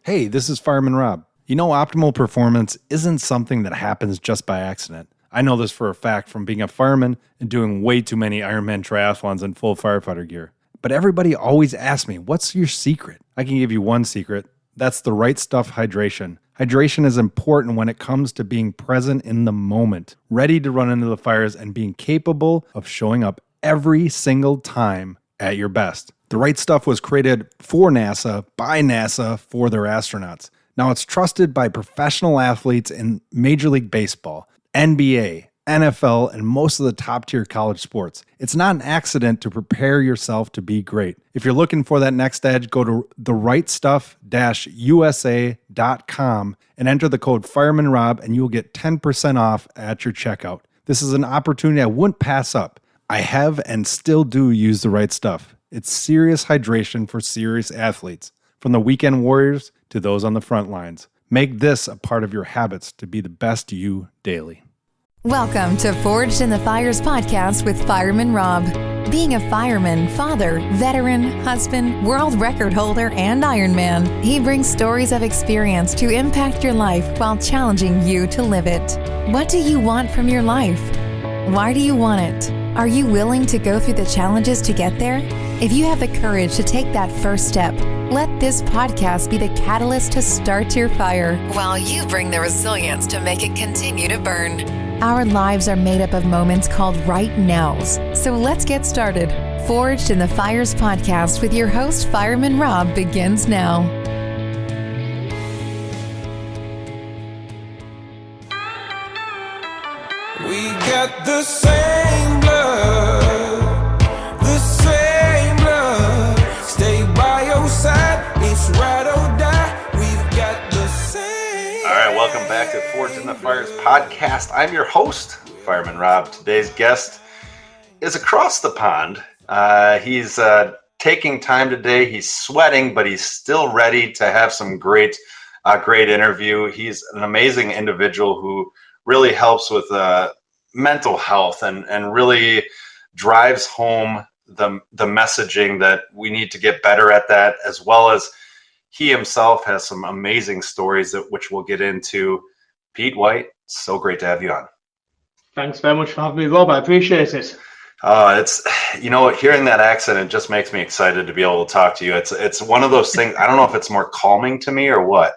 Hey, this is Fireman Rob. You know, optimal performance isn't something that happens just by accident. I know this for a fact from being a fireman and doing way too many Ironman triathlons in full firefighter gear. But everybody always asks me, what's your secret? I can give you one secret. That's the right stuff hydration. Hydration is important when it comes to being present in the moment, ready to run into the fires and being capable of showing up every single time at your best. The right stuff was created for NASA, by NASA, for their astronauts. Now it's trusted by professional athletes in Major League Baseball, NBA, NFL, and most of the top-tier college sports. It's not an accident to prepare yourself to be great. If you're looking for that next edge, go to therightstuff-usa.com and enter the code FiremanRob and you will get 10% off at your checkout. This is an opportunity I wouldn't pass up. I have and still do use the right stuff. It's serious hydration for serious athletes, from the weekend warriors to those on the front lines. Make this a part of your habits to be the best you daily. Welcome to Forged in the Fires podcast with Fireman Rob. Being a fireman, father, veteran, husband, world record holder, and Ironman, he brings stories of experience to impact your life while challenging you to live it. What do you want from your life? Why do you want it? Are you willing to go through the challenges to get there? If you have the courage to take that first step, let this podcast be the catalyst to start your fire, while you bring the resilience to make it continue to burn. Our lives are made up of moments called right nows. So let's get started. Forged in the Fires podcast with your host, Fireman Rob, begins now. We got the same blood, the same blood. Stay by your side, it's ride or die. We've got the same. All right, welcome back to Forged in the Fires podcast. I'm your host, Fireman Rob. Today's guest is across the pond. He's taking time today. He's sweating, but he's still ready to have some great interview. He's an amazing individual who really helps with mental health and really drives home the messaging that we need to get better at that, as well as he himself has some amazing stories which we'll get into. Pete White, so great to have you on. Thanks very much for having me, Rob. I appreciate it. It's, hearing that accent, it just makes me excited to be able to talk to you. It's one of those things. I don't know if it's more calming to me or what.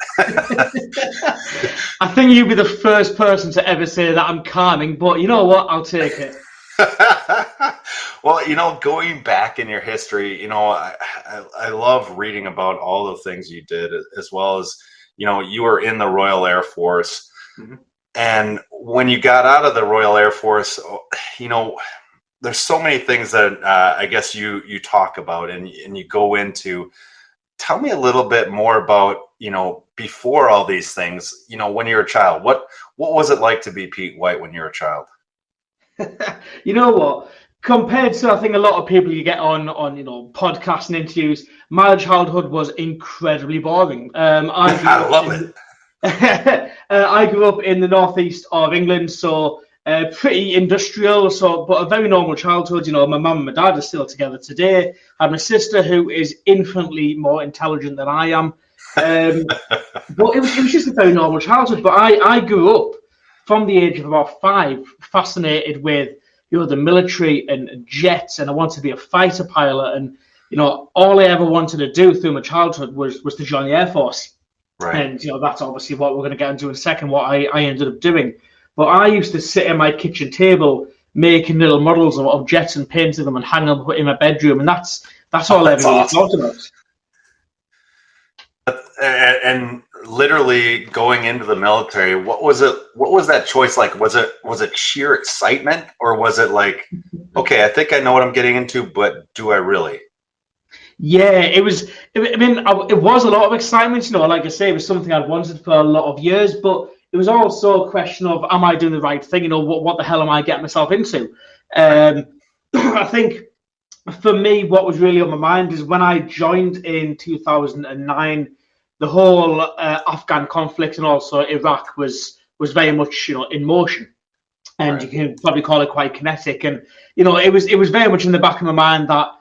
I think you'd be the first person to ever say that I'm calming, but you know what? I'll take it. Well, going back in your history, I love reading about all the things you did, as well as, you were in the Royal Air Force. Mm-hmm. And when you got out of the Royal Air Force, there's so many things that I guess you talk about and you go into. Tell me a little bit more about, before all these things, when you were a child. What was it like to be Pete White when you were a child? You know what? Compared to, I think, a lot of people you get on podcasts and interviews, my childhood was incredibly boring. I love it. I grew up in the northeast of England, so pretty industrial, but a very normal childhood. My mum and my dad are still together today. I have a sister who is infinitely more intelligent than I am. But it was just a very normal childhood. But I grew up from the age of about 5, fascinated with the military and jets, and I wanted to be a fighter pilot. And all I ever wanted to do through my childhood was to join the Air Force. Right. And that's obviously what we're going to get into in a second. What I ended up doing. But I used to sit at my kitchen table making little models of jets and painting them and hanging them in my bedroom, and that's all I ever really thought about. And literally going into the military, what was that choice like? Was it sheer excitement, or was it like, okay, I think I know what I'm getting into, but do I really? Yeah, it was. It was a lot of excitement. Like I say, it was something I'd wanted for a lot of years, but it was also a question of, am I doing the right thing? What the hell am I getting myself into? I think for me, what was really on my mind is when I joined in 2009, the whole Afghan conflict and also Iraq was very much in motion, and right. You can probably call it quite kinetic. And it was very much in the back of my mind that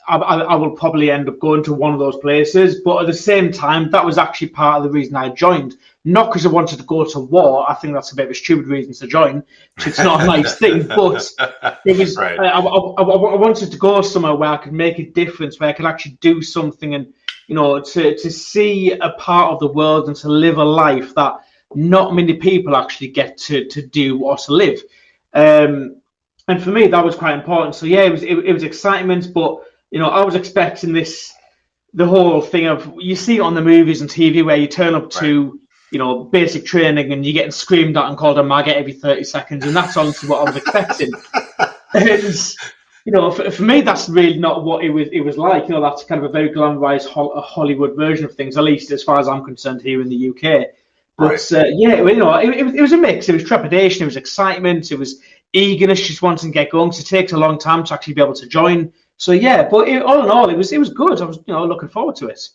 I will probably end up going to one of those places. But at the same time, that was actually part of the reason I joined. Not because I wanted to go to war. I think that's a bit of a stupid reason to join. It's not a nice thing, but it was. Right. I wanted to go somewhere where I could make a difference, where I could actually do something, and to see a part of the world and to live a life that not many people actually get to do or to live. And for me, that was quite important. So yeah, it was excitement, but I was expecting the whole thing of, you see it on the movies and TV where you turn up to basic training and you're getting screamed at and called a maggot every 30 seconds, and that's honestly what I was expecting. And for me, that's really not what it was like. That's kind of a very glamorized Hollywood version of things, at least as far as I'm concerned here in the UK. But it was a mix. It was trepidation, it was excitement, it was eagerness, just wanting to get going, because it takes a long time to actually be able to join. So yeah, but all in all, it was good. I was looking forward to it.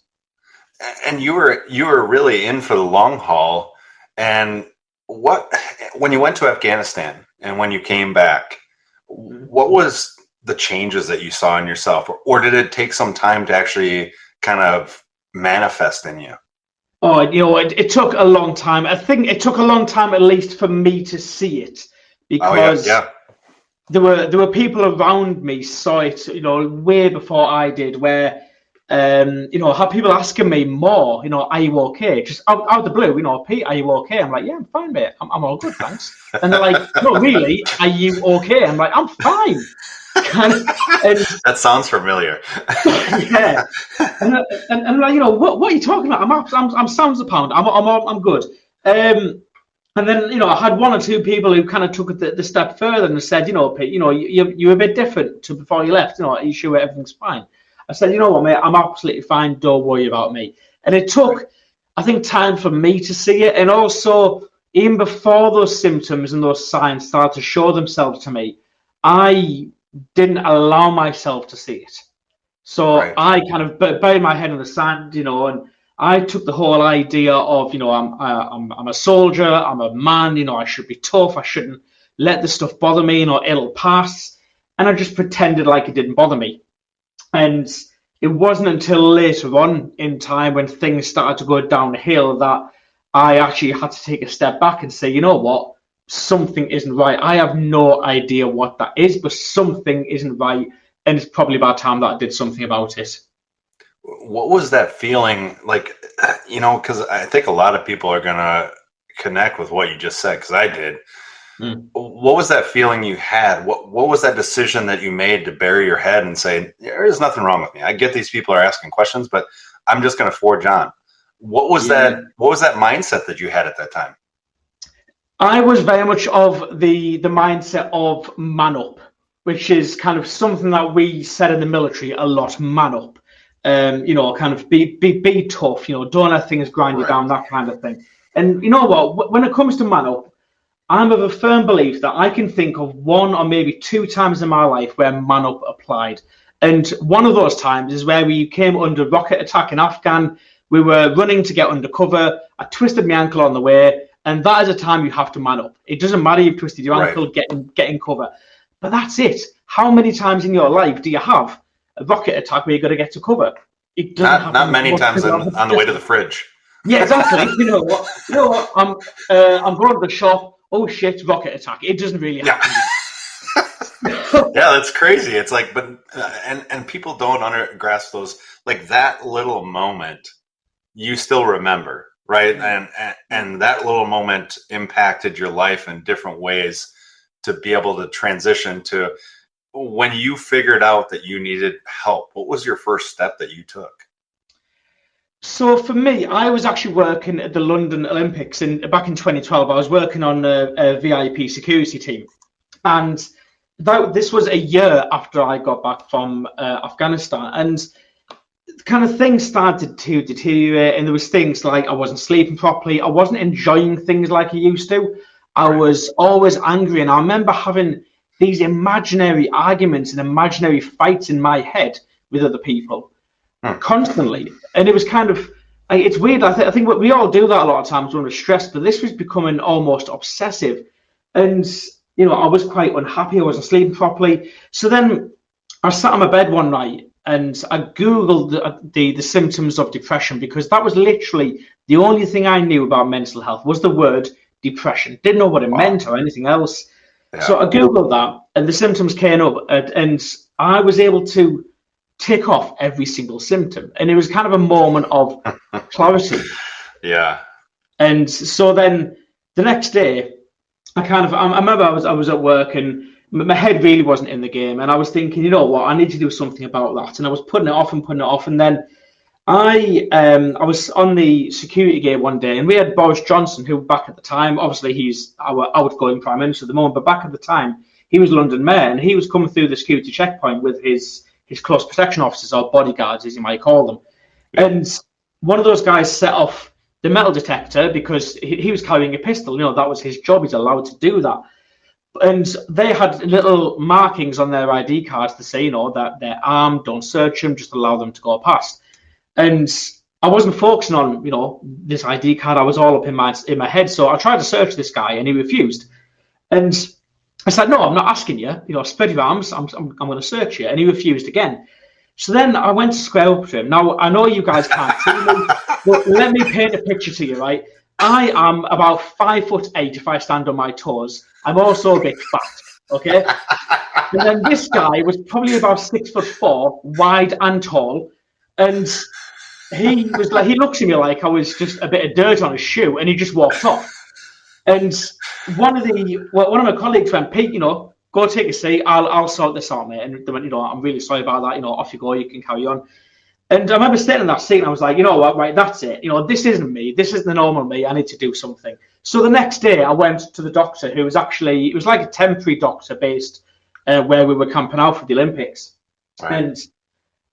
And you were really in for the long haul. And when you went to Afghanistan and when you came back, what was the changes that you saw in yourself, or did it take some time to actually kind of manifest in you? Oh, it took a long time. I think it took a long time, at least for me, to see it, because there were people around me saw it, way before I did, where had people asking me more, are you okay? Just out of the blue, Pete, are you okay? I'm like, yeah, I'm fine, mate. I'm all good, thanks. And they're like, no, really, are you okay? I'm like, I'm fine. And that sounds familiar. Yeah, and like, what are you talking about? I'm sounds a pound. I'm good. And then I had one or two people who kind of took it the step further and said, Pete, you're a bit different to before you left. Are you sure everything's fine? I said, what, mate, I'm absolutely fine. Don't worry about me. And it took, I think, time for me to see it, and also even before those symptoms and those signs started to show themselves to me, I didn't allow myself to see it. So I kind of buried my head in the sand, and I took the whole idea of, I'm a soldier, I'm a man, I should be tough, I shouldn't let this stuff bother me, it'll pass. And I just pretended like it didn't bother me. And it wasn't until later on in time, when things started to go downhill, that I actually had to take a step back and say, you know what? Something isn't right. I have no idea what that is, but something isn't right, and it's probably about time that I did something about it. What was that feeling like? Because I think a lot of people are gonna connect with what you just said, because I did. What was that feeling you had? What was that decision that you made to bury your head and say, there is nothing wrong with me? I get these people are asking questions, but I'm just going to forge on. What was that mindset that you had at that time? I was very much of the mindset of man up, which is kind of something that we said in the military a lot, man up. Kind of be tough, don't let things grind you down, that kind of thing. And you know what, when it comes to man up, I'm of a firm belief that I can think of one or maybe two times in my life where man up applied. And one of those times is where we came under rocket attack in Afghan. We were running to get under cover. I twisted my ankle on the way. And that is a time you have to man up. It doesn't matter you've twisted your ankle, get in cover. But that's it. How many times in your life do you have a rocket attack where you've got to get to cover? It doesn't not many times on the way to the fridge. Yeah, exactly. You know what? I'm going to the shop. Oh shit, rocket attack. It doesn't really happen. Yeah, that's crazy. It's like, but and people don't grasp those, like that little moment you still remember, right? And that little moment impacted your life in different ways to be able to transition to when you figured out that you needed help. What was your first step that you took? So for me, I was actually working at the London Olympics back in 2012. I was working on a VIP security team, and this was a year after I got back from Afghanistan, and kind of things started to deteriorate, and there was things like I wasn't sleeping properly, I wasn't enjoying things like I used to. I was always angry, and I remember having these imaginary arguments and imaginary fights in my head with other people. Constantly. And it was kind of, it's weird. I think we all do that a lot of times when we're stressed, but this was becoming almost obsessive. And, I was quite unhappy. I wasn't sleeping properly. So then I sat on my bed one night and I googled the symptoms of depression, because that was literally the only thing I knew about mental health was the word depression. Didn't know what it meant or anything else. Yeah. So I googled that, and the symptoms came up, and I was able to tick off every single symptom, and it was kind of a moment of clarity. Yeah. And so then the next day, I remember I was at work, and my head really wasn't in the game, and I was thinking, you know what, I need to do something about that, and I was putting it off, and then I was on the security gate one day, and we had Boris Johnson, who back at the time, obviously he's our outgoing Prime Minister at the moment, but back at the time, he was London Mayor, and he was coming through the security checkpoint with his close protection officers, or bodyguards, as you might call them. Yeah. And one of those guys set off the metal detector because he was carrying a pistol. You know, that was his job. He's allowed to do that. And they had little markings on their ID cards to say, you know, that they're armed, don't search them, just allow them to go past. And I wasn't focusing on, you know, this ID card. I was all up in my head. So I tried to search this guy, and he refused. And I said, no, I'm not asking you. You know, spread your arms. I'm going to search you. And he refused again. So then I went to square up to him. Now, I know you guys can't see me, but let me paint a picture to you, right? I am about 5'8" if I stand on my toes. I'm also a bit fat, okay? And then this guy was probably about 6'4", wide and tall. And he was like, he looks at me like I was just a bit of dirt on his shoe, and he just walked off. And one of my colleagues went, Pete, you know, go take a seat. I'll sort this out, mate. And they went, you know, I'm really sorry about that. You know, off you go. You can carry on. And I remember sitting in that seat, and I was like, you know what, right, that's it. You know, this isn't me. This isn't the normal me. I need to do something. So the next day, I went to the doctor, who was actually, it was like a temporary doctor based where we were camping out for the Olympics. Right. And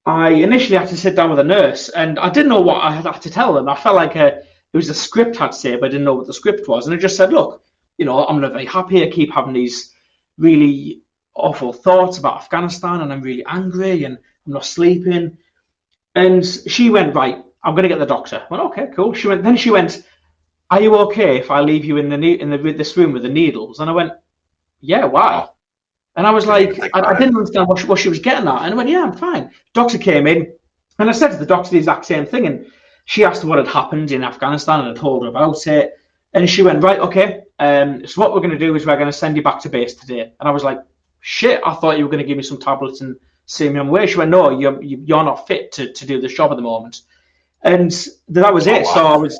I initially had to sit down with a nurse, and I didn't know what I had to tell them. I felt like it was a script I'd say, but I didn't know what the script was. And I just said, look, you know, I'm not very happy. I keep having these really awful thoughts about Afghanistan, and I'm really angry, and I'm not sleeping. And she went, right, I'm going to get the doctor. I went, okay, cool. She went, are you okay if I leave you in this room with the needles? And I went, yeah, why? And I was like, I didn't understand what she was getting at. And I went, yeah, I'm fine. Doctor came in, and I said to the doctor the exact same thing. And she asked what had happened in Afghanistan, and I told her about it. And she went, right, okay. So what we're going to do is we're going to send you back to base today. And I was like, shit, I thought you were going to give me some tablets and see me on the way. She went, no, you're not fit to do this job at the moment. And that was it. Wow. So I was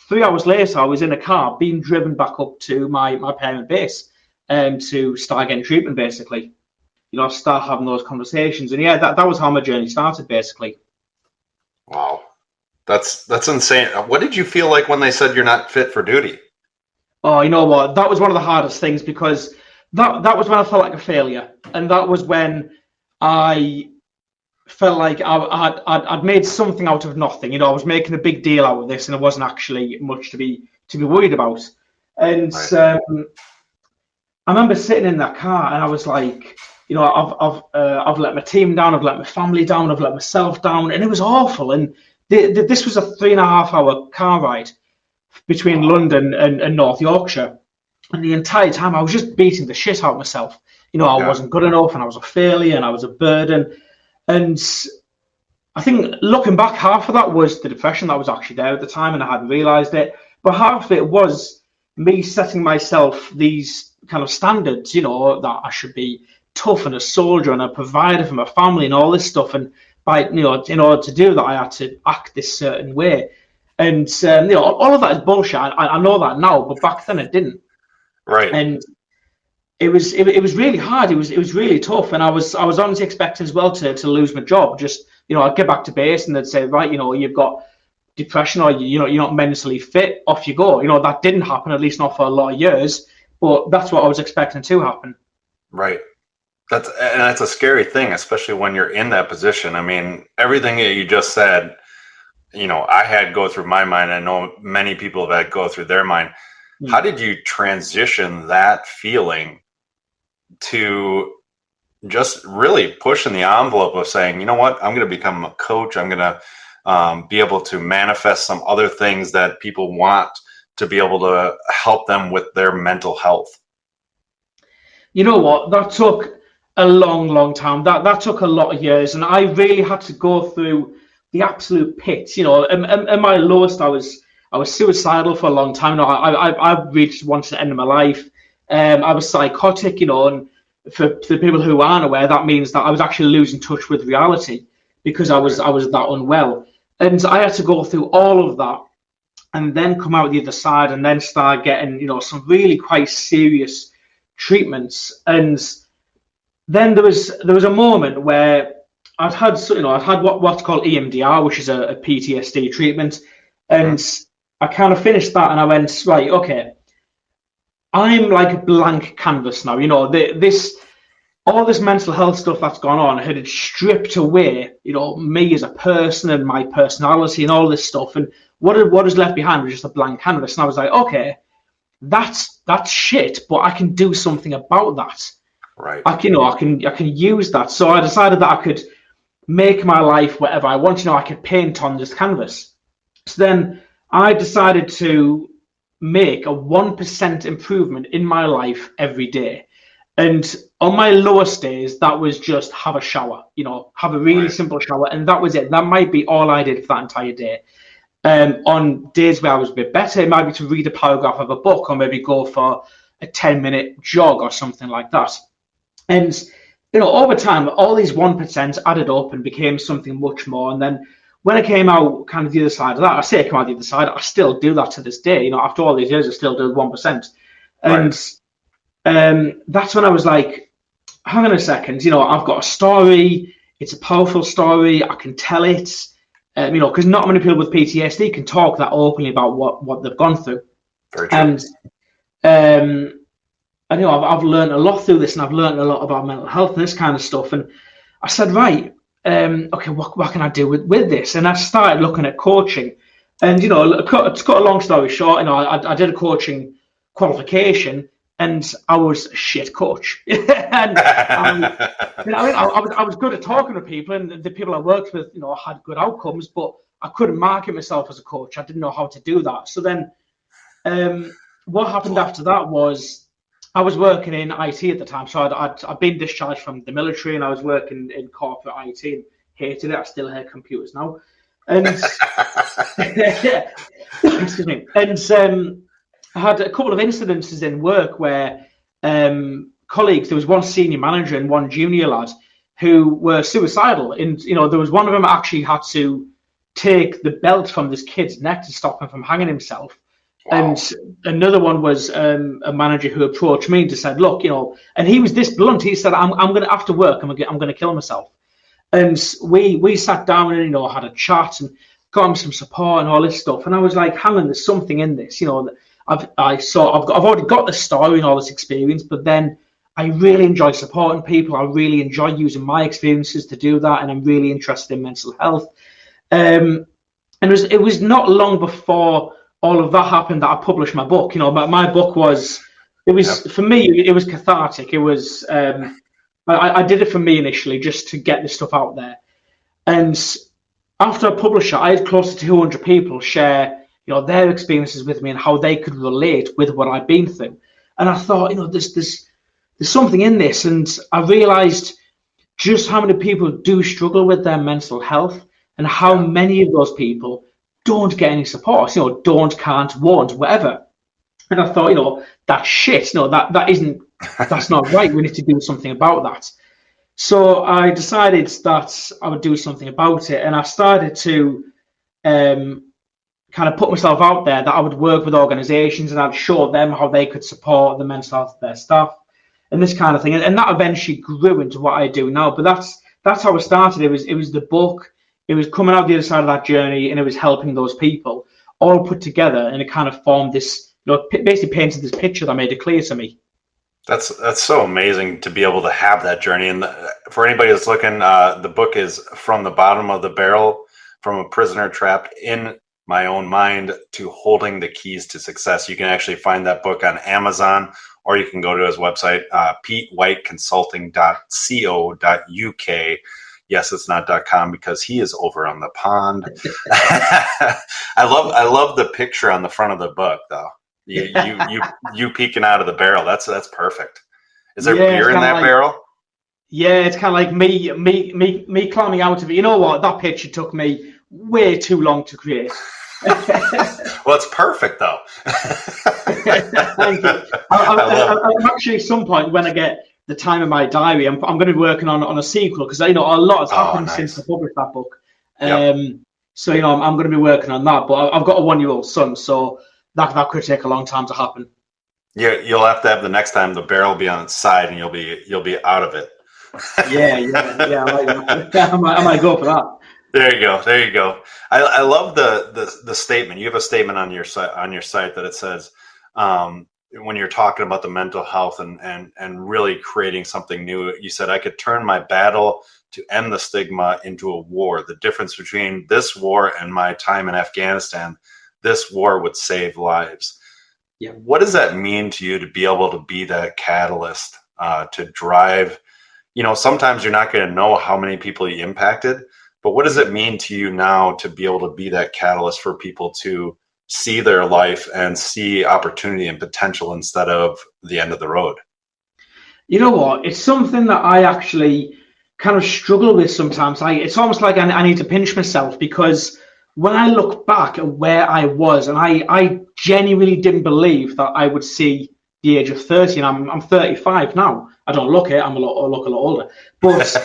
3 hours later, I was in a car being driven back up to my parent base to start getting treatment, basically. You know, start having those conversations. And yeah, that was how my journey started, basically. Wow. That's insane. What did you feel like when they said you're not fit for duty? Oh, you know what? That was one of the hardest things, because that was when I felt like a failure. And that was when I felt like I'd made something out of nothing. You know, I was making a big deal out of this, and it wasn't actually much to be worried about. And right. I remember sitting in that car, and I was like, you know, I've let my team down, I've let my family down, I've let myself down, and it was awful. And this was a 3.5 hour car ride between London and North Yorkshire, and the entire time I was just beating the shit out of myself. You know, I wasn't good enough, and I was a failure, and I was a burden. And I think looking back, half of that was the depression that was actually there at the time, and I hadn't realised it. But half of it was me setting myself these kind of standards, you know, that I should be tough and a soldier and a provider for my family and all this stuff. And by, you know, in order to do that, I had to act this certain way. And, you know, all of that is bullshit. I know that now, but back then it didn't. Right. And it was really hard. It was really tough. And I was honestly expecting as well to lose my job. Just, you know, I'd get back to base and they'd say, right, you know, you've got depression, or, you know, you're not mentally fit, off you go. You know, that didn't happen, at least not for a lot of years. But that's what I was expecting to happen. Right. That's a scary thing, especially when you're in that position. I mean, everything that you just said, you know, I had go through my mind. I know many people have had go through their mind. Mm. How did you transition that feeling to just really pushing the envelope of saying, you know what, I'm going to become a coach. I'm going to be able to manifest some other things that people want to be able to help them with their mental health? You know what, that took a long, long time. That took a lot of years, and I really had to go through the absolute pits. At my lowest, I was suicidal for a long time. I reached once the end of my life. I was psychotic, and for the people who aren't aware, that means that I was actually losing touch with reality because I was that unwell, and I had to go through all of that, and then come out the other side, and then start getting some really quite serious treatments. And then there was a moment where I'd had what's called EMDR, which is a PTSD treatment, and I kind of finished that, and I went, right, okay, I'm like a blank canvas now. All this mental health stuff that's gone on had stripped away, me as a person and my personality and all this stuff, and what is left behind was just a blank canvas. And I was like, okay, that's shit, but I can do something about that. Right. I can use that. So I decided that I could make my life whatever I want. I could paint on this canvas. So then I decided to make a 1% improvement in my life every day. And on my lowest days, that was just have a shower, have a really simple shower. And that was it. That might be all I did for that entire day. On days where I was a bit better, it might be to read a paragraph of a book, or maybe go for a 10-minute jog or something like that. And, over time, all these 1% added up and became something much more. And then when I came out kind of the other side of that, I say I came out the other side, I still do that to this day. After all these years, I still do 1%. And that's when I was like, hang on a second, I've got a story. It's a powerful story. I can tell it. Because not many people with PTSD can talk that openly about what they've gone through. Very true. And I've learned a lot through this, and I've learned a lot about mental health and this kind of stuff. And I said, right, okay, what can I do with this? And I started looking at coaching. And to cut a long story short, I did a coaching qualification, and I was a shit coach. And I was good at talking to people, and the people I worked with, had good outcomes, but I couldn't market myself as a coach. I didn't know how to do that. So then, what happened after that was I was working in IT at the time. So I'd been discharged from the military, and I was working in corporate IT and hated it. I still hate computers now. And excuse me. And I had a couple of incidences in work where colleagues, there was one senior manager and one junior lad who were suicidal. And, there was one of them actually had to take the belt from this kid's neck to stop him from hanging himself. Wow. And another one was a manager who approached me and just said, look, and he was this blunt. He said, I'm going to, after work, I'm going to kill myself. And we sat down and, had a chat and got him some support and all this stuff. And I was like, hang on, there's something in this, I've already got the story and all this experience, but then I really enjoy supporting people. I really enjoy using my experiences to do that, and I'm really interested in mental health. And it was not long before all of that happened that I published my book. My book for me, it was cathartic. It was I did it for me initially, just to get this stuff out there. And after I published it, I had close to 200 people share their experiences with me and how they could relate with what I've been through. And I thought, there's something in this. And I realized just how many people do struggle with their mental health, and how many of those people don't get any support, don't, can't, won't, whatever. And I thought, that's shit. That's not right. We need to do something about that. So I decided that I would do something about it. And I started to kind of put myself out there, that I would work with organizations and I'd show them how they could support the mental health of their staff and this kind of thing. And that eventually grew into what I do now. But that's how it started. It was the book. It was coming out the other side of that journey, and it was helping those people all put together, and it kind of formed this, basically painted this picture that made it clear to me. That's so amazing to be able to have that journey. And for anybody that's looking, the book is From the Bottom of the Barrel, From a Prisoner Trapped in My Own Mind to Holding the Keys to Success. You can actually find that book on Amazon, or you can go to his website, petewhiteconsulting.co.uk. Yes, it's not .com, because he is over on the pond. I love the picture on the front of the book, though. You peeking out of the barrel. That's perfect. Is there beer in that barrel? Yeah, it's kind of like me climbing out of it. You know what? That picture took me way too long to create. Well, it's perfect though. Thank you. I'm actually at some point when I get the time in my diary, I'm going to be working on a sequel because a lot has happened since I published that book. Yep. So I'm going to be working on that. But I've got a 1-year-old son, so that could take a long time to happen. Yeah, you'll have to have the next time the barrel will be on its side and you'll be out of it. Yeah. I might go for that. There you go. I love the statement. You have a statement on your site that it says when you're talking about the mental health and really creating something new. You said I could turn my battle to end the stigma into a war. The difference between this war and my time in Afghanistan, this war would save lives. Yeah. What does that mean to you to be able to be that catalyst to drive? Sometimes you're not going to know how many people you impacted, but what does it mean to you now to be able to be that catalyst for people to see their life and see opportunity and potential instead of the end of the road? You know what? It's something that I actually kind of struggle with sometimes. It's almost like I need to pinch myself because when I look back at where I was, and I genuinely didn't believe that I would see the age of 30, and I'm 35 now. I don't look it. I look a lot older, but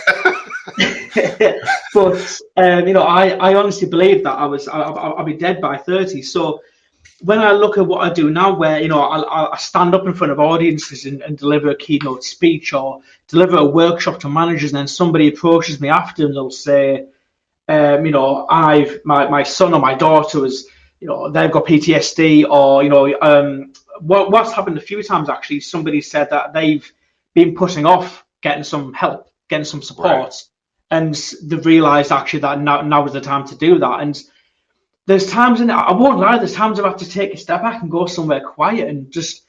I honestly believe that I'll be dead by 30. So when I look at what I do now, where I stand up in front of audiences and deliver a keynote speech or deliver a workshop to managers, and then somebody approaches me after and they'll say, my son or my daughter is, they've got PTSD, or what's happened a few times actually. Somebody said that they've been putting off getting some help, getting some support, right. And they've realised actually that now is the time to do that. And there's times, and I won't lie, there's times I've had to take a step back and go somewhere quiet and just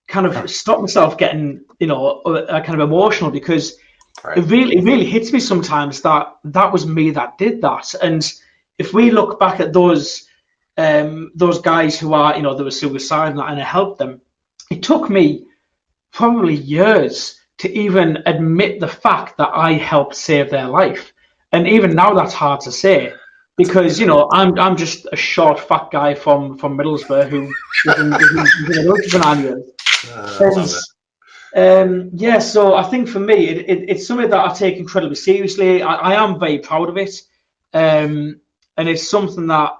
kind of stop myself getting, kind of emotional because. Right. It really hits me sometimes that was me that did that. And if we look back at those guys who are, they were suicidal and I helped them, it took me probably years to even admit the fact that I helped save their life. And even now that's hard to say because, I'm just a short, fat guy from Middlesbrough who was in 9 years. So I think for me, it's something that I take incredibly seriously. I am very proud of it. And it's something that,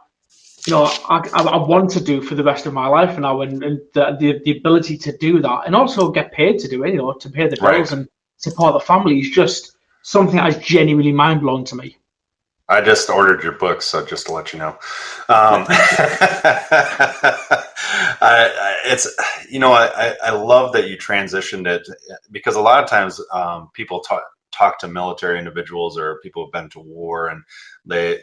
I want to do for the rest of my life now, and the ability to do that and also get paid to do it, to pay the bills and support the family is just something that is genuinely mind-blowing to me. I just ordered your book, so just to let you know. I love that you transitioned it because a lot of times people talk to military individuals or people who've been to war and they,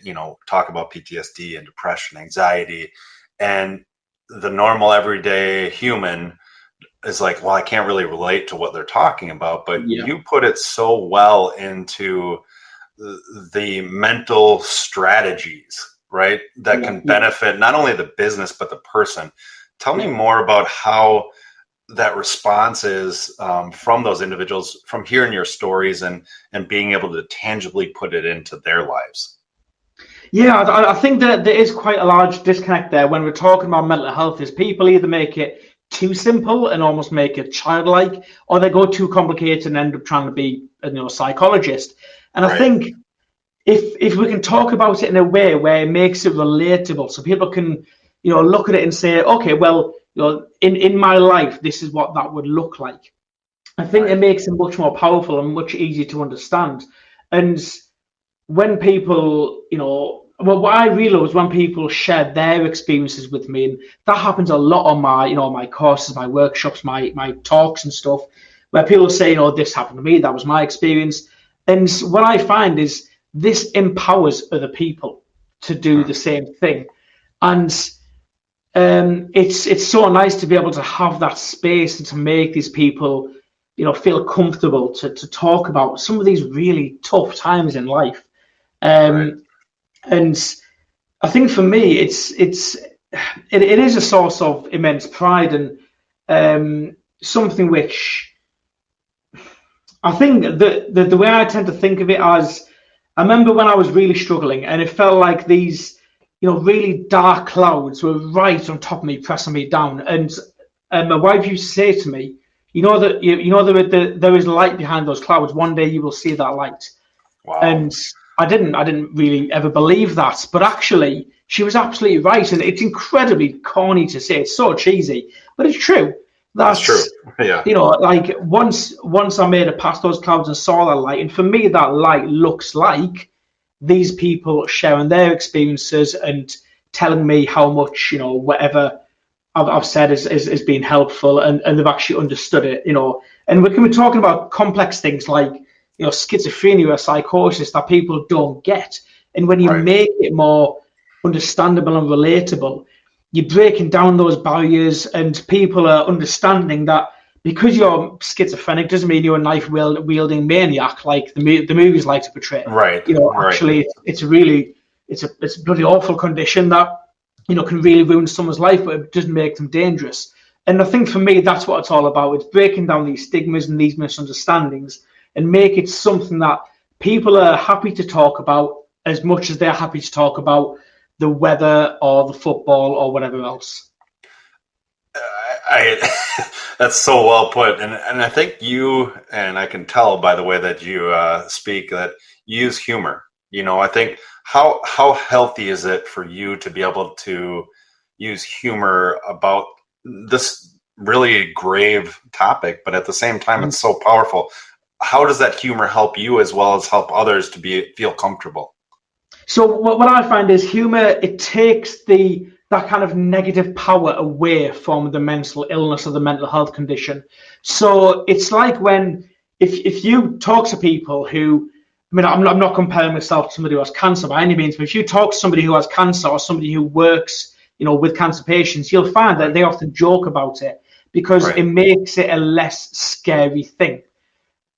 talk about PTSD and depression, anxiety, and the normal everyday human is like, well, I can't really relate to what they're talking about, but you put it so well into the mental strategies, right? That can benefit not only the business, but the person. Tell me more about how that response is from those individuals, from hearing your stories and being able to tangibly put it into their lives. Yeah, I think that there is quite a large disconnect there when we're talking about mental health is people either make it too simple and almost make it childlike, or they go too complicated and end up trying to be a psychologist. And I think if we can talk about it in a way where it makes it relatable, so people can, look at it and say, okay, well, in my life, this is what that would look like. I think it makes it much more powerful and much easier to understand. And when people, what I realized when people share their experiences with me, and that happens a lot on my, my courses, my workshops, my talks and stuff, where people say, this happened to me, that was my experience. And what I find is this empowers other people to do the same thing. And it's so nice to be able to have that space and to make these people, feel comfortable to talk about some of these really tough times in life. And I think for me, it is a source of immense pride and something which I think that the way I tend to think of it as, I remember when I was really struggling, and it felt like these, really dark clouds were right on top of me, pressing me down. And my wife used to say to me, there is light behind those clouds. One day you will see that light. Wow. And I didn't really ever believe that, but actually she was absolutely right. And it's incredibly corny to say, it's so cheesy, but it's true. That's true. Yeah. Like once I made it past those clouds and saw that light, and for me that light looks like these people sharing their experiences and telling me how much, whatever I've said is being helpful, and they've actually understood it, And we can be talking about complex things like, schizophrenia or psychosis that people don't get. And when you make it more understandable and relatable, you're breaking down those barriers, and people are understanding that because you're schizophrenic doesn't mean you're a knife wielding maniac like the movies like to portray. Right. Actually, it's a bloody awful condition that can really ruin someone's life, but it doesn't make them dangerous. And I think for me, that's what it's all about. It's breaking down these stigmas and these misunderstandings and make it something that people are happy to talk about as much as they're happy to talk about the weather or the football or whatever else. That's so well put. And I think you, and I can tell by the way that you speak, that you use humor. I think how healthy is it for you to be able to use humor about this really grave topic, but at the same time, it's so powerful. How does that humor help you as well as help others to feel comfortable? So what I find is humor, it takes that kind of negative power away from the mental illness or the mental health condition. So it's like if you talk to people who, I'm not comparing myself to somebody who has cancer by any means, but if you talk to somebody who has cancer or somebody who works, with cancer patients, you'll find that they often joke about it because it makes it a less scary thing.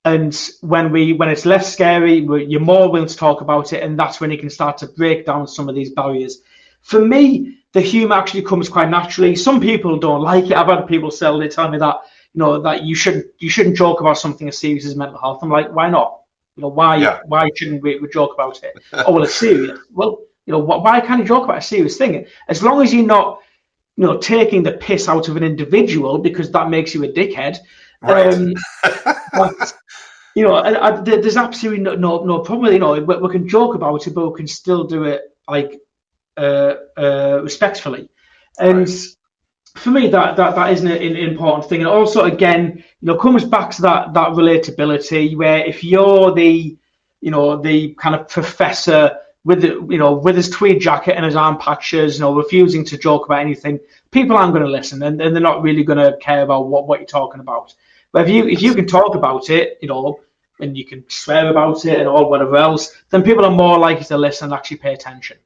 And when it's less scary, you're more willing to talk about it, and that's when you can start to break down some of these barriers. For me, the humor actually comes quite naturally. Some people don't like it. I've had people they tell me that that you shouldn't joke about something as serious as mental health. I'm like, why not? Why shouldn't we joke about it? Oh, well, it's serious. Well, why can't you joke about a serious thing? As long as you're not, taking the piss out of an individual because that makes you a dickhead. Right. But, there's absolutely no problem. We can joke about it, but we can still do it like respectfully. And for me, that is an important thing. And also, again, comes back to that relatability, where if you're the kind of professor with his tweed jacket and his arm patches, refusing to joke about anything, people aren't going to listen, and they're not really going to care about what you're talking about. But if you can talk about it, and you can swear about it and all whatever else, then people are more likely to listen and actually pay attention.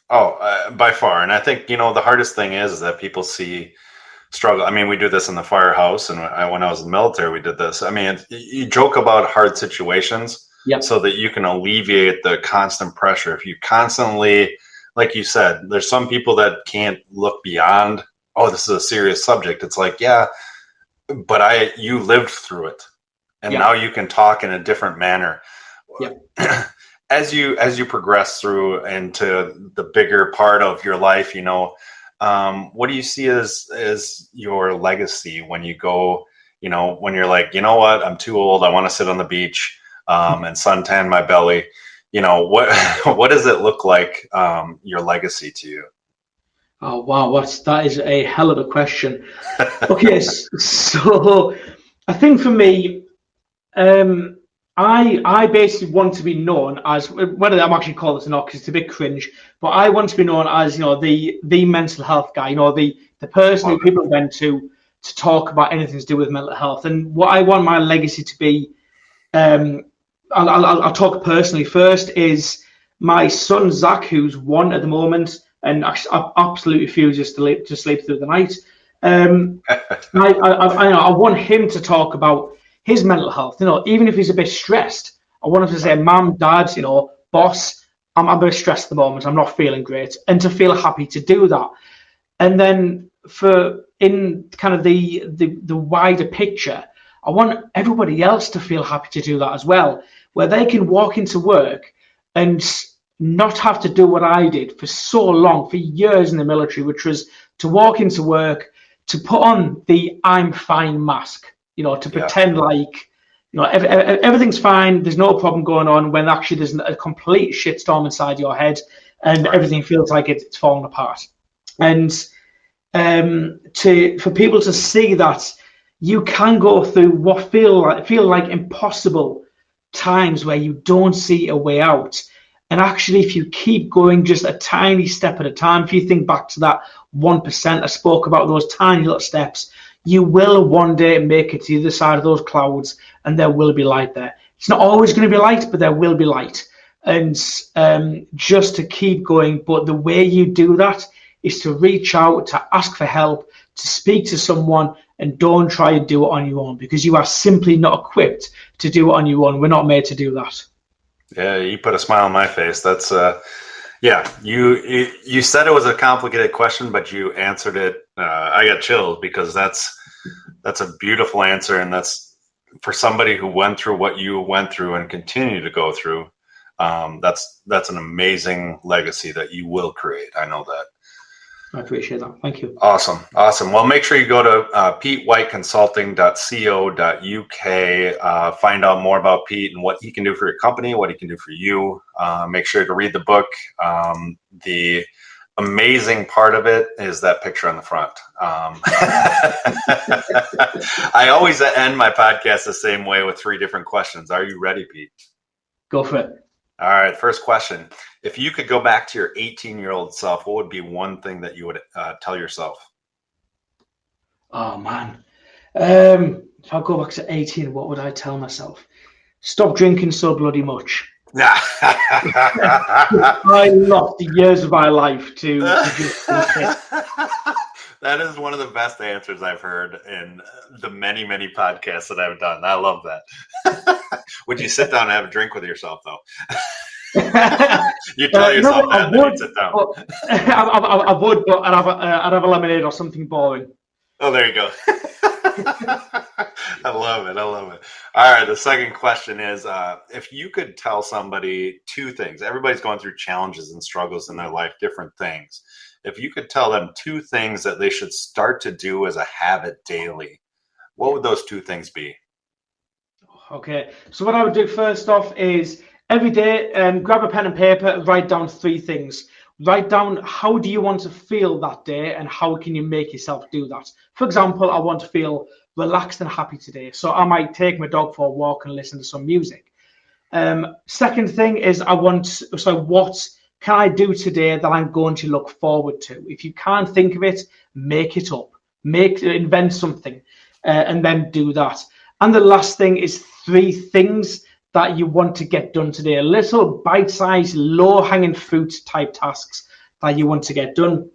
Oh, by far. And I think, the hardest thing is that people see struggle. I mean, we do this in the firehouse, and when I was in the military, we did this. I mean, you joke about hard situations so that you can alleviate the constant pressure. If you constantly, like you said, there's some people that can't look beyond, oh, this is a serious subject. It's like, yeah, but you lived through it. And now you can talk in a different manner. Yeah. As you progress through into the bigger part of your life, what do you see as your legacy when you go, when you're like, what, I'm too old, I want to sit on the beach and suntan my belly. What does it look like, your legacy to you? Oh, wow. That is a hell of a question. Okay. So I think for me, I basically want to be known as, whether I'm actually called this or not, because it's a bit cringe, but I want to be known as, the mental health guy, the person who people went to talk about anything to do with mental health. And what I want my legacy to be, I'll talk personally first, is my son, Zach, who's 1 at the moment, and actually absolutely refuses to sleep through the night. I want him to talk about his mental health, even if he's a bit stressed. I want him to say, Mum, Dad, boss, I'm a bit stressed at the moment, I'm not feeling great, and to feel happy to do that. And then in kind of the wider picture, I want everybody else to feel happy to do that as well, where they can walk into work and not have to do what I did for so long, for years in the military, which was to walk into work, to put on the I'm fine mask, to pretend like, everything's fine, there's no problem going on, when actually there's a complete shitstorm inside your head and everything feels like it's falling apart. And for people to see that you can go through what feel like impossible times where you don't see a way out. And actually, if you keep going just a tiny step at a time, if you think back to that 1% I spoke about, those tiny little steps, you will one day make it to the other side of those clouds, and there will be light there. It's not always going to be light, but there will be light. And just to keep going. But the way you do that is to reach out, to ask for help, to speak to someone, and don't try to do it on your own, because you are simply not equipped to do it on your own. We're not made to do that. Yeah, you put a smile on my face. That's you said it was a complicated question, but you answered it. I got chills, because that's a beautiful answer, and that's for somebody who went through what you went through and continue to go through. That's an amazing legacy that you will create. I know that. I appreciate that. Thank you. Awesome. Well, make sure you go to petewhiteconsulting.co.uk, find out more about Pete and what he can do for your company, what he can do for you. Make sure to read the book. The amazing part of it is that picture on the front. I always end my podcast the same way with 3 different questions. Are you ready, Pete? Go for it. All right. First question. If you could go back to your 18-year-old self, what would be one thing that you would tell yourself? Oh, man. If I go back to 18, what would I tell myself? Stop drinking so bloody much. I lost years of my life to just drink it. That is one of the best answers I've heard in the many, many podcasts that I've done. I love that. Would you sit down and have a drink with yourself, though? You tell yourself that, and then you sit down. I would, but I'd have a lemonade or something boring. Oh, there you go. I love it. All right. The second question is, if you could tell somebody 2 things, everybody's going through challenges and struggles in their life, different things. If you could tell them 2 things that they should start to do as a habit daily, what would those 2 things be? Okay. So what I would do first off is every day, grab a pen and paper, write down 3 things. Write down how do you want to feel that day and how can you make yourself do that. For example, I want to feel relaxed and happy today. So I might take my dog for a walk and listen to some music. Second thing is what can I do today that I'm going to look forward to? If you can't think of it, make it up. Invent something and then do that. And the last thing is 3 things that you want to get done today. Little bite-sized, low-hanging fruit type tasks that you want to get done.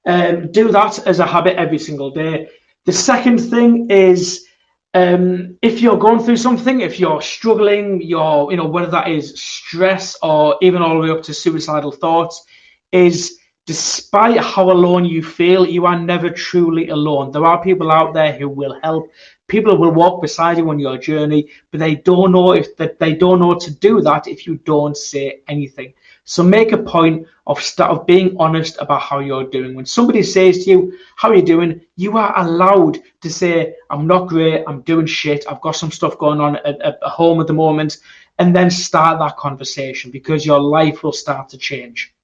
Do that as a habit every single day. The second thing is if you're going through something, if you're struggling, whether that is stress or even all the way up to suicidal thoughts, is despite how alone you feel, you are never truly alone. There are people out there who will help. People will walk beside you on your journey, but they don't know to do that if you don't say anything. So make a point of being honest about how you're doing. When somebody says to you, how are you doing? You are allowed to say, I'm not great, I'm doing shit, I've got some stuff going on at home at the moment, and then start that conversation, because your life will start to change.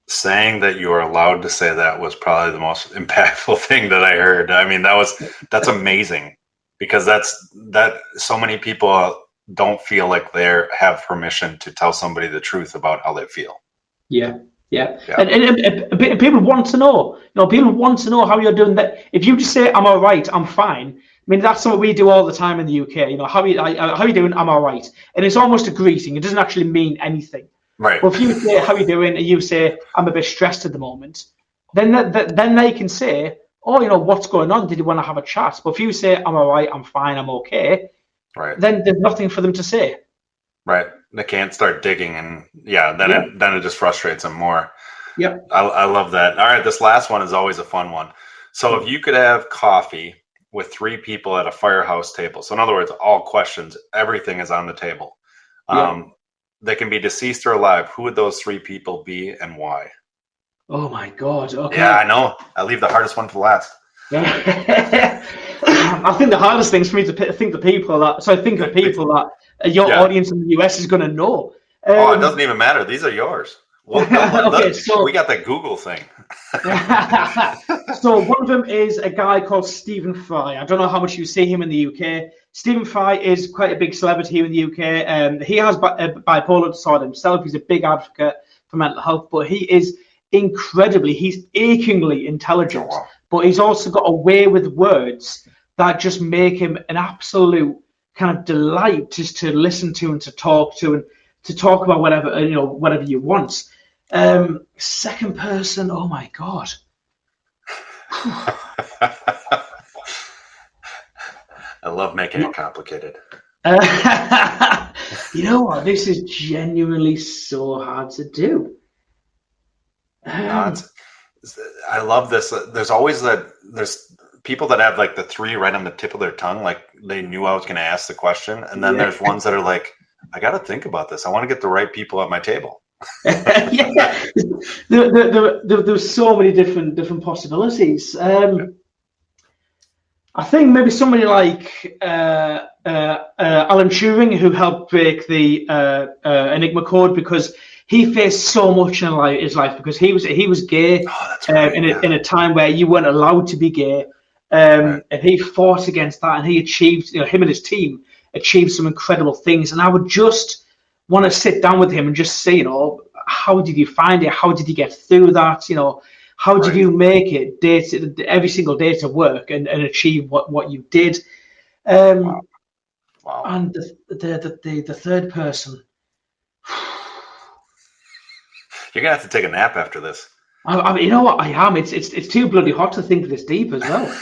Saying that you are allowed to say that was probably the most impactful thing that I heard. I mean, that's amazing, because that so many people don't feel like they have permission to tell somebody the truth about how they feel. Yeah. And people want to know. People want to know how you're doing. That if you just say I'm all right, I'm fine. I mean, that's something we do all the time in the UK. How are you doing? I'm all right, and it's almost a greeting. It doesn't actually mean anything. Right. Well, if you say how are you doing, and you say I'm a bit stressed at the moment, then they can say, oh, what's going on? Did you want to have a chat? But if you say I'm all right, I'm fine, I'm okay, right, then there's nothing for them to say. Right. They can't start digging, and then it just frustrates them more. Yeah. I love that. All right, this last one is always a fun one. So if you could have coffee with 3 people at a firehouse table. So in other words, all questions, everything is on the table. They can be deceased or alive. Who would those 3 people be and why? Oh my God. Okay. Yeah, I know. I leave the hardest one for last. I think the hardest thing is for me to think of people that your audience in the US is going to know. It doesn't even matter. These are yours. Well, we got the Google thing. So one of them is a guy called Stephen Fry. I don't know how much you see him in the UK. Stephen Fry is quite a big celebrity here in the UK. He has bipolar disorder himself. He's a big advocate for mental health, but he's achingly intelligent. Oh, wow. But he's also got a way with words that just make him an absolute kind of delight just to listen to and to talk to and to talk about whatever you want. Second person, oh my God. I love making it complicated. You know what? This is genuinely so hard to do. I love this. There's people that have like the 3 right on the tip of their tongue, like they knew I was going to ask the question, and then there's ones that are like, I got to think about this. I want to get the right people at my table. There's so many different possibilities. I think maybe somebody like Alan Turing, who helped break the Enigma code, because he faced so much in his life, because he was gay in a time where you weren't allowed to be gay, and he fought against that, and he achieved, him and his team achieved some incredible things. And I would just want to sit down with him and just say, how did you find it? How did you get through that? How did you make it every single day to work and achieve what you did? Wow. And the third person. You're gonna have to take a nap after this. You know what? I am. It's too bloody hot to think this deep as well.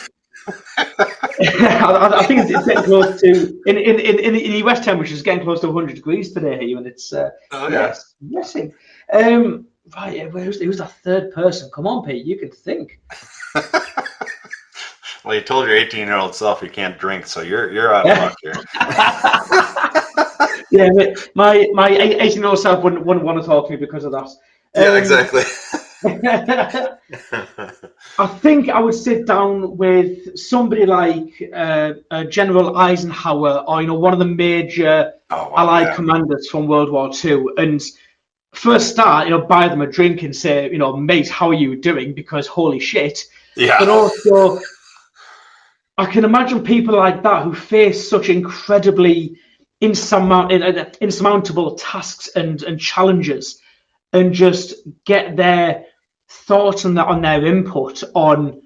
I think it's getting close to in the US temperatures, getting close to 100 degrees today here, and it's yes. Right, who's that third person? Come on, Pete, you can think. Well, you told your 18-year-old self you can't drink, so you're out of luck here. Yeah, my 18-year-old self wouldn't want to talk to me because of that. Yeah, exactly. I think I would sit down with somebody like General Eisenhower, or one of the major Allied commanders from World War II, and first start, buy them a drink and say, mate, how are you doing? Because holy shit. Yeah. But also, I can imagine people like that who face such incredibly insurmountable tasks and challenges, and just get their thoughts on their input on,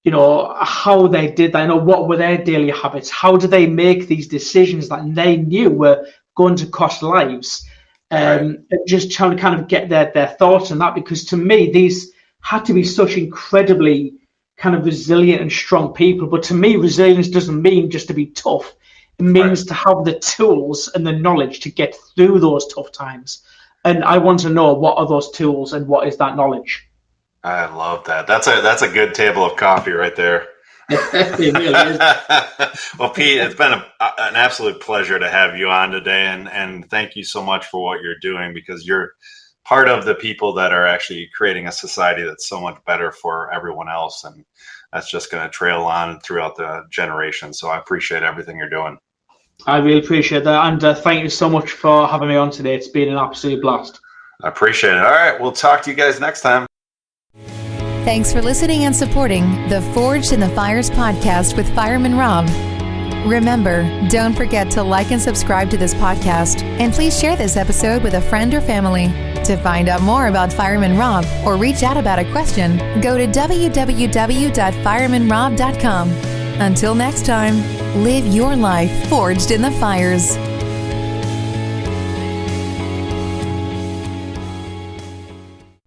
how they did that, what were their daily habits, how did they make these decisions that they knew were going to cost lives, and just trying to kind of get their thoughts on that, because to me, these had to be such incredibly kind of resilient and strong people. But to me, resilience doesn't mean just to be tough. It means to have the tools and the knowledge to get through those tough times. And I want to know, what are those tools and what is that knowledge? I love that. That's a good table of coffee right there. It really is. Well, Pete, it's been an absolute pleasure to have you on today, and thank you so much for what you're doing, because you're part of the people that are actually creating a society that's so much better for everyone else, and that's just going to trail on throughout the generation. So I appreciate everything you're doing. I really appreciate that, and thank you so much for having me on today. It's been an absolute blast. I appreciate it. All right, we'll talk to you guys next time. Thanks for listening and supporting the Forged in the Fires podcast with Fireman Rob. Remember, don't forget to like and subscribe to this podcast, and please share this episode with a friend or family. To find out more about Fireman Rob or reach out about a question, go to www.firemanrob.com. Until next time, live your life forged in the fires.